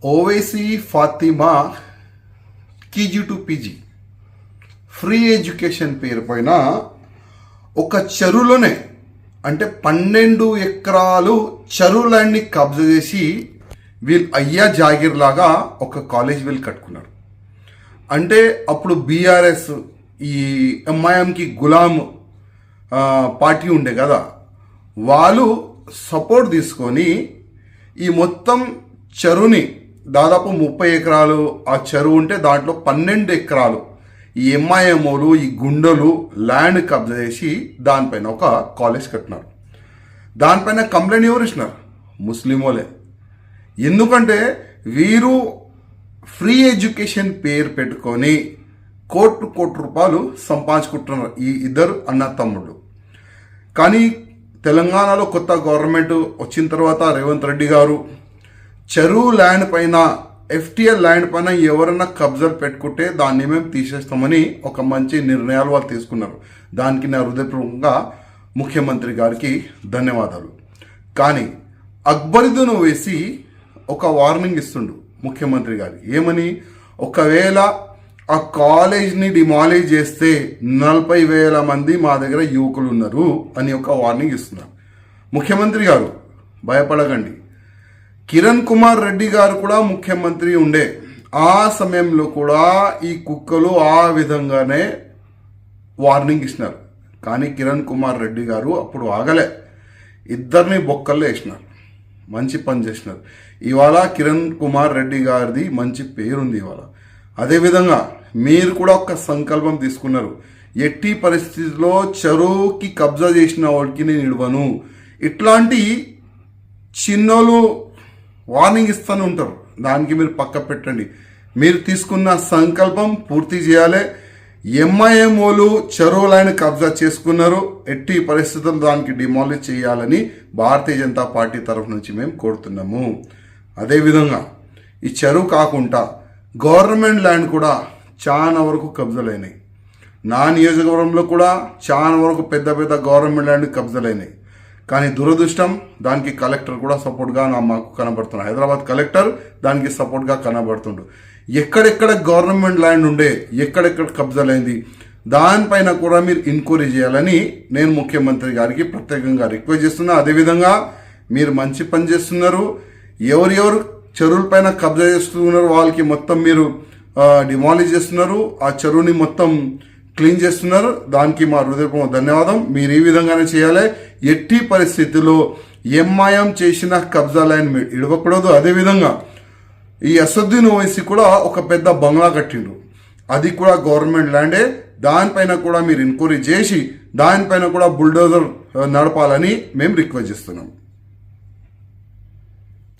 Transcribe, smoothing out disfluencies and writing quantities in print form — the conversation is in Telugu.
Owaisi Fatima KG to PG free education పేరు పైన ఒక చెరువులోనే అంటే 12 ఎకరాలు చెరువు ల్యాండ్ని కబ్జా చేసి వీళ్ళు అయ్యా జాగీర్ లాగా ఒక కాలేజ్ వీళ్ళు కట్టుకున్నారు. అంటే అప్పుడు బీఆర్ఎస్ ఈ ఎంఐఎంకి గులాం పార్టీ ఉండే కదా, వాళ్ళు సపోర్ట్ తీసుకొని ఈ మొత్తం చెరువుని దాదాపు 30 ఎకరాలు ఆ చెరువు ఉంటే దాంట్లో 12 ఎకరాలు ఈ ఎంఐఎంఓలు ఈ గుండెలు ల్యాండ్ కబ్జా చేసి దానిపైన ఒక కాలేజ్ కట్టినారు. దానిపైన కంప్లైంట్ ఎవరు ఇచ్చినారు? ముస్లిమోలే. ఎందుకంటే వీరు ఫ్రీ ఎడ్యుకేషన్ పేరు పెట్టుకొని కోటి రూపాయలు సంపాదించుకుంటున్నారు ఈ ఇద్దరు అన్న తమ్ముళ్ళు. కానీ తెలంగాణలో కొత్త గవర్నమెంట్ వచ్చిన తర్వాత రేవంత్ రెడ్డి గారు చెరువు ల్యాండ్ పైన ఎఫ్టీఎల్ ల్యాండ్ పైన ఎవరన్నా కబ్జాలు పెట్టుకుంటే దాన్ని మేము తీసేస్తామని ఒక మంచి నిర్ణయాలు వాళ్ళు తీసుకున్నారు. దానికి నా హృదయపూర్వకంగా ముఖ్యమంత్రి గారికి ధన్యవాదాలు. కానీ అక్బరుద్దీన్ ఓవైసీ ఒక వార్నింగ్ ఇస్తుండు ముఖ్యమంత్రి గారికి. ఏమని? ఒకవేళ ఆ కాలేజ్ని డిమాలిజ్ చేస్తే 40,000 మంది మా దగ్గర యువకులు ఉన్నారు అని ఒక వార్నింగ్ ఇస్తున్నారు. ముఖ్యమంత్రి గారు భయపడకండి. కిరణ్ కుమార్ రెడ్డి గారు కూడా ముఖ్యమంత్రి ఉండే ఆ సమయంలో కూడా ఈ కుక్కలు ఆ విధంగానే వార్నింగ్ ఇచ్చినారు. కానీ కిరణ్ కుమార్ రెడ్డి గారు అప్పుడు ఆగలే, ఇద్దరిని బొక్కల్లో వేసినారు. మంచి పని చేసినారు. ఇవాళ కిరణ్ కుమార్ రెడ్డి గారిది మంచి పేరుంది ఇవాళ. అదేవిధంగా మీరు కూడా ఒక సంకల్పం తీసుకున్నారు, ఎట్టి పరిస్థితుల్లో చెరువుకి కబ్జా చేసిన వాడికి నేను ఇవ్వను. ఇట్లాంటి చిన్నోళ్ళు వార్నింగ్ ఇస్తూనే ఉంటారు, దానికి మీరు పక్క పెట్టండి. మీరు తీసుకున్న సంకల్పం పూర్తి చేయాలి. ఎంఐఎంఓలు చెరువులైన కబ్జా చేసుకున్నారు, ఎట్టి పరిస్థితుల్లో దానికి డిమాలిష్ చేయాలని భారతీయ జనతా పార్టీ తరఫు నుంచి మేము కోరుతున్నాము. అదేవిధంగా ఈ చెరువు కాకుండా గవర్నమెంట్ ల్యాండ్ కూడా చాలా వరకు కబ్జాలైనాయి. నా నియోజకవర్గంలో కూడా చాలా వరకు పెద్ద పెద్ద గవర్నమెంట్ ల్యాండ్ కబ్జాలైనాయి. కానీ దురదృష్టం దానికి కలెక్టర్ కూడా సపోర్ట్గా మాకు కనబడుతున్నాడు. హైదరాబాద్ కలెక్టర్ దానికి సపోర్ట్గా కనబడుతుండు. ఎక్కడెక్కడ గవర్నమెంట్ ల్యాండ్ ఉండే, ఎక్కడెక్కడ కబ్జాలైంది దానిపైన కూడా మీరు ఎంక్వైరీ చేయాలని నేను ముఖ్యమంత్రి గారికి ప్రత్యేకంగా రిక్వెస్ట్ చేస్తున్నా. అదేవిధంగా మీరు మంచి పని చేస్తున్నారు. ఎవరెవరు చెరువుల పైన కబ్జా చేస్తున్నారు వాళ్ళకి మొత్తం మీరు డిమాలిష్ చేస్తున్నారు, ఆ చెరువుని మొత్తం క్లీన్ చేస్తున్నారు. దానికి మా హృదయపూర్వక ధన్యవాదం. మీరు ఈ విధంగానే చేయాలి. ఎట్టి పరిస్థితుల్లో ఎంఐఎం చేసిన కబ్జా ల్యాండ్ మీరు ఇవ్వకూడదు. అదేవిధంగా ఈ అసదుద్దీన్ ఓవైసీ కూడా ఒక పెద్ద బంగ్లా కట్టిండు, అది కూడా గవర్నమెంట్ ల్యాండే. దానిపైన కూడా మీరు ఎంక్వైరీ చేసి దానిపైన కూడా బుల్డోజర్ నడపాలని మేము రిక్వెస్ట్ చేస్తున్నాం.